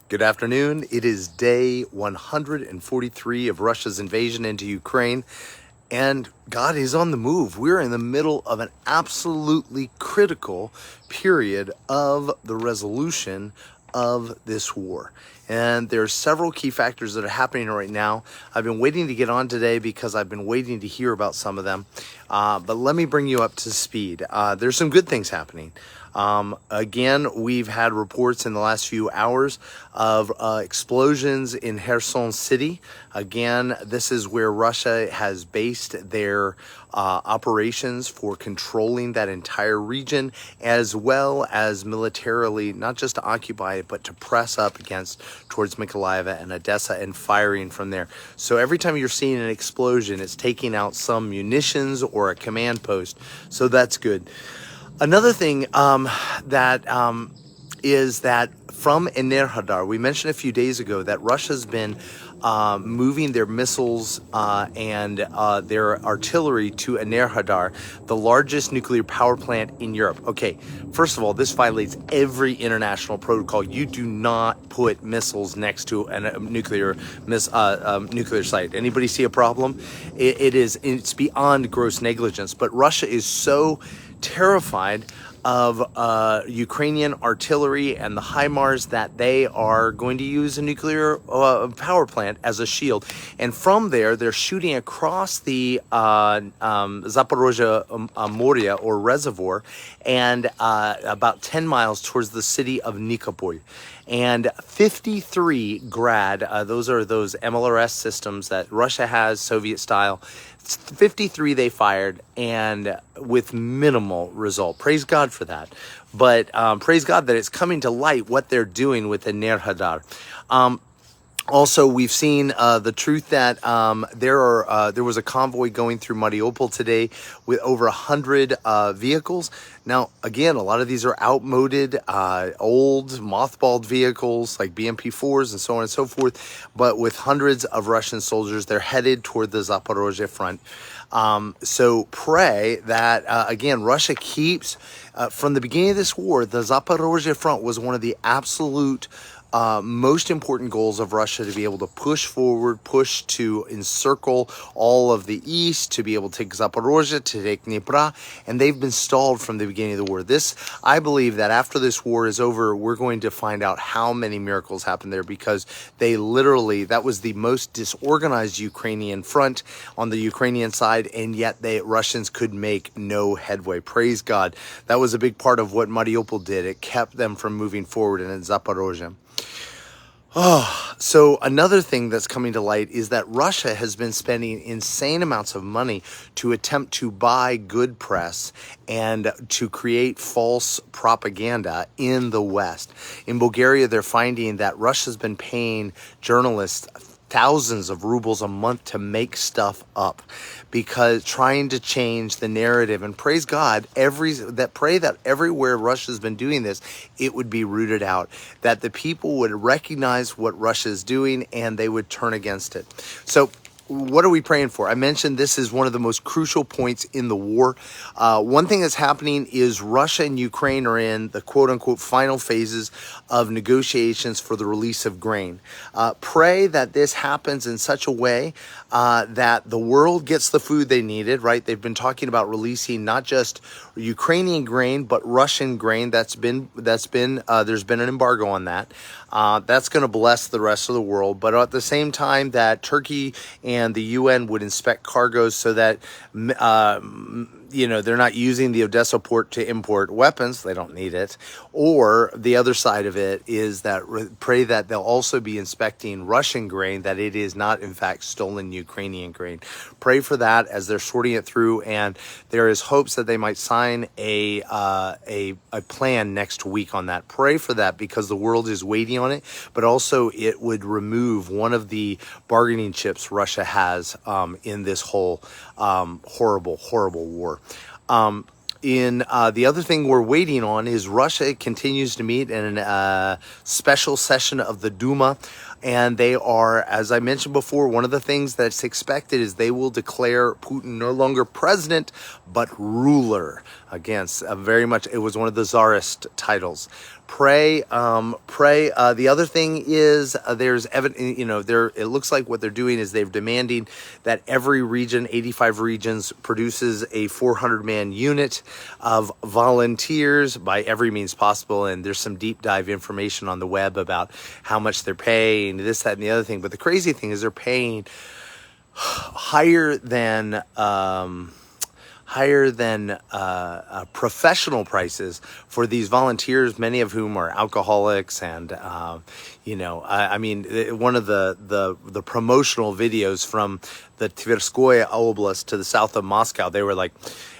Good afternoon. It is day 143 of Russia's invasion into Ukraine, and God is on the move. We're in the middle of an absolutely critical period of the resolution of this war. And there are several key factors that are happening right now. I've been waiting to get on today because I've been waiting to hear about some of them. But let me bring you up to speed. There's some good things happening. Again, we've had reports in the last few hours of explosions in Kherson City. Again, this is where Russia has based their operations for controlling that entire region, as well as militarily, not just to occupy it, but to press up against towards Mykolaiv and Odessa and firing from there. So every time you're seeing an explosion, it's taking out some munitions or a command post. So that's good. Another thing is that from Enerhodar, we mentioned a few days ago that Russia's been moving their missiles and their artillery to Enerhodar, the largest nuclear power plant in Europe. Okay, first of all, this violates every international protocol. You do not put missiles next to a nuclear site. Anybody see a problem? It's beyond gross negligence. But Russia is so terrified of Ukrainian artillery and the HIMARS that they are going to use a nuclear power plant as a shield. And from there, they're shooting across the Zaporozhye Moria or reservoir and about 10 miles towards the city of Nikopol. And 53 Grad, those are those MLRS systems that Russia has, Soviet style. 53 they fired, and with minimal result. Praise God for that. But praise God that it's coming to light what they're doing with the Enerhodar. Also, we've seen the truth that there was a convoy going through Mariupol today with over 100 vehicles. Now, again, a lot of these are outmoded, old, mothballed vehicles like BMP-4s and so on and so forth. But with hundreds of Russian soldiers, they're headed toward the Zaporozhye front. So pray that, again, Russia keeps, from the beginning of this war, the Zaporozhye front was one of the absolute most important goals of Russia, to be able to push forward, push to encircle all of the east, to be able to take Zaporozhye, to take Dnipro, and they've been stalled from the beginning of the war. I believe that after this war is over, we're going to find out how many miracles happened there, because that was the most disorganized Ukrainian front on the Ukrainian side, and yet the Russians could make no headway. Praise God. That was a big part of what Mariupol did. It kept them from moving forward in Zaporozhye. So another thing that's coming to light is that Russia has been spending insane amounts of money to attempt to buy good press and to create false propaganda in the West. In Bulgaria, they're finding that Russia's been paying journalists thousands of rubles a month to make stuff up, because trying to change the narrative. And praise God, pray that everywhere Russia's been doing this, it would be rooted out, that the people would recognize what Russia's doing and they would turn against it. So what are we praying for? I mentioned this is one of the most crucial points in the war. One thing that's happening is Russia and Ukraine are in the quote-unquote final phases of negotiations for the release of grain. Pray that this happens in such a way that the world gets the food they needed, right? They've been talking about releasing not just Ukrainian grain, but Russian grain. There's been an embargo on that. That's going to bless the rest of the world. But at the same time, that Turkey and the UN would inspect cargoes so that they're not using the Odessa port to import weapons. They don't need it. Or the other side of it is that pray that they'll also be inspecting Russian grain, that it is not in fact stolen Ukrainian grain. Pray for that as they're sorting it through, and there is hopes that they might sign a plan next week on that. Pray for that, because the world is waiting on it, but also it would remove one of the bargaining chips Russia has in this whole horrible war. The other thing we're waiting on is Russia continues to meet in a special session of the Duma. And they are, as I mentioned before, one of the things that's expected is they will declare Putin no longer president, but ruler. Again, very much, it was one of the czarist titles. Pray, pray. The other thing is there's evidence, it looks like what they're doing is they're demanding that every region, 85 regions, produces a 400-man unit of volunteers by every means possible. And there's some deep dive information on the web about how much they're paying, this, that, and the other thing. But the crazy thing is they're paying higher than professional prices for these volunteers, many of whom are alcoholics. And I mean, one of the promotional videos from the Tverskoye Oblast to the south of Moscow, they were like,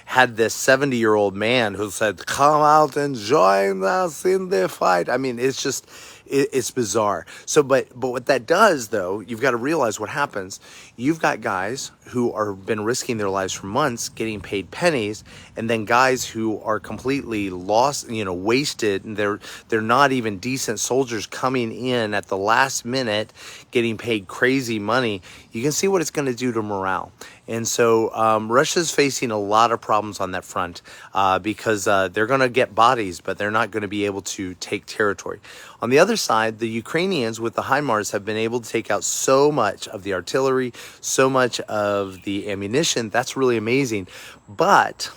had this 70-year-old man who said, "Come out and join us in the fight." I mean, it's just, it's bizarre. So, but what that does, though, you've got to realize what happens. You've got guys who are been risking their lives for months, getting paid pennies, and then guys who are completely lost, wasted, and they're not even decent soldiers coming in at the last minute, getting paid crazy money. You can see what it's going to do to morale. And so Russia's facing a lot of problems on that front because they're going to get bodies, but they're not going to be able to take territory. On the other side, the Ukrainians with the HIMARS have been able to take out so much of the artillery, so much of the ammunition. That's really amazing. But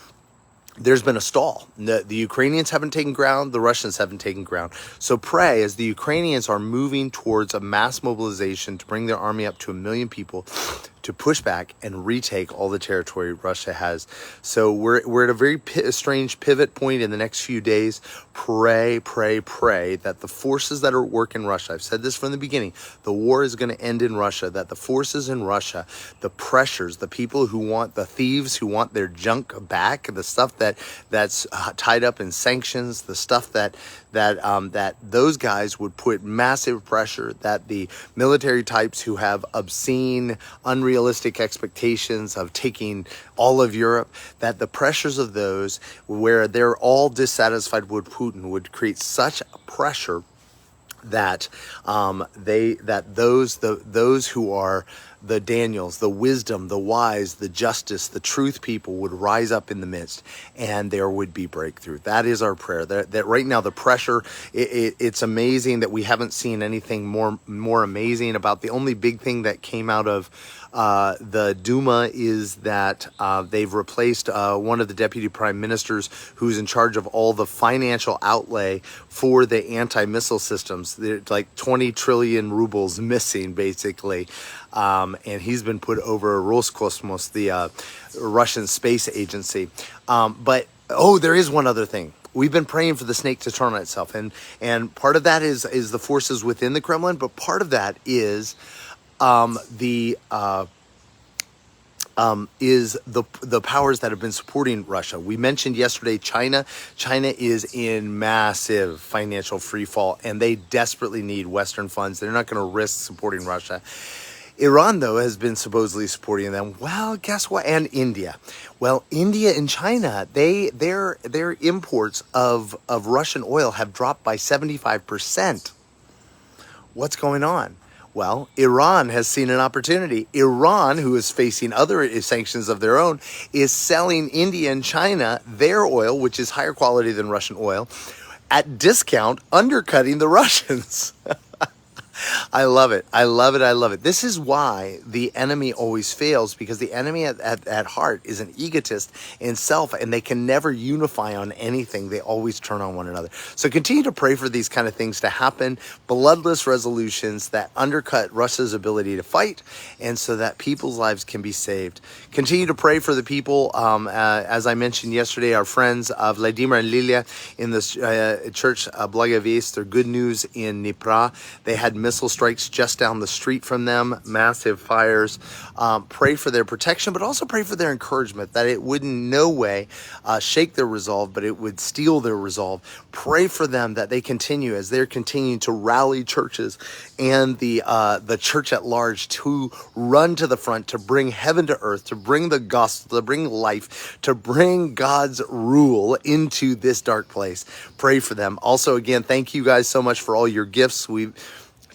there's been a stall. The Ukrainians haven't taken ground. The Russians haven't taken ground. So pray as the Ukrainians are moving towards a mass mobilization to bring their army up to 1 million people to push back and retake all the territory Russia has. So we're at a very strange pivot point in the next few days. Pray, pray, pray that the forces that are at work in Russia, I've said this from the beginning, the war is going to end in Russia, that the forces in Russia, the pressures, the people who want, the thieves who want their junk back, the stuff that's tied up in sanctions, the stuff that those guys would put massive pressure, that the military types who have obscene, unrealistic expectations of taking all of Europe, that the pressures of those where they're all dissatisfied with Putin would create such pressure that those who are the Daniels, the wisdom, the wise, the justice, the truth people would rise up in the midst, and there would be breakthrough. That is our prayer. That right now the pressure, it's amazing that we haven't seen anything more amazing. About the only big thing that came out of the Duma is that they've replaced one of the deputy prime ministers who's in charge of all the financial outlay for the anti-missile systems. There's like 20 trillion rubles missing, basically. And he's been put over Roscosmos, the Russian space agency. But there is one other thing. We've been praying for the snake to turn on itself. And part of that is the forces within the Kremlin, but part of that is the powers that have been supporting Russia. We mentioned yesterday China. China is in massive financial freefall, and they desperately need Western funds. They're not going to risk supporting Russia. Iran, though, has been supposedly supporting them. Well, guess what? And India. Well, India and China, their imports of Russian oil have dropped by 75%. What's going on? Well, Iran has seen an opportunity. Iran, who is facing other sanctions of their own, is selling India and China their oil, which is higher quality than Russian oil, at discount, undercutting the Russians. I love it. I love it. I love it. This is why the enemy always fails, because the enemy at heart is an egotist in self, and they can never unify on anything. They always turn on one another. So continue to pray for these kind of things to happen, bloodless resolutions that undercut Russia's ability to fight, and so that people's lives can be saved. Continue to pray for the people. As I mentioned yesterday, our friends Vladimir and Lilia in this church, Blaga Vest, their good news in Dnipro. They had missile strikes just down the street from them, massive fires. Pray for their protection, but also pray for their encouragement, that it would in no way shake their resolve, but it would steal their resolve. Pray for them that they continue, as they're continuing to rally churches and the church at large, to run to the front, to bring heaven to earth, to bring the gospel, to bring life, to bring God's rule into this dark place. Pray for them. Also, again, thank you guys so much for all your gifts.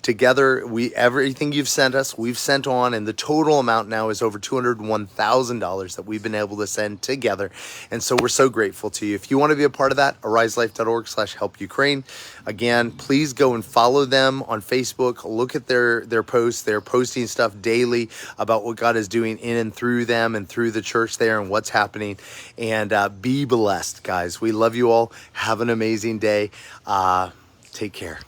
Together, everything you've sent us, we've sent on, and the total amount now is over $201,000 that we've been able to send together. And so we're so grateful to you. If you want to be a part of that, ariselife.org/help Ukraine. Again, please go and follow them on Facebook. Look at their posts. They're posting stuff daily about what God is doing in and through them and through the church there and what's happening. And be blessed, guys. We love you all. Have an amazing day. Take care.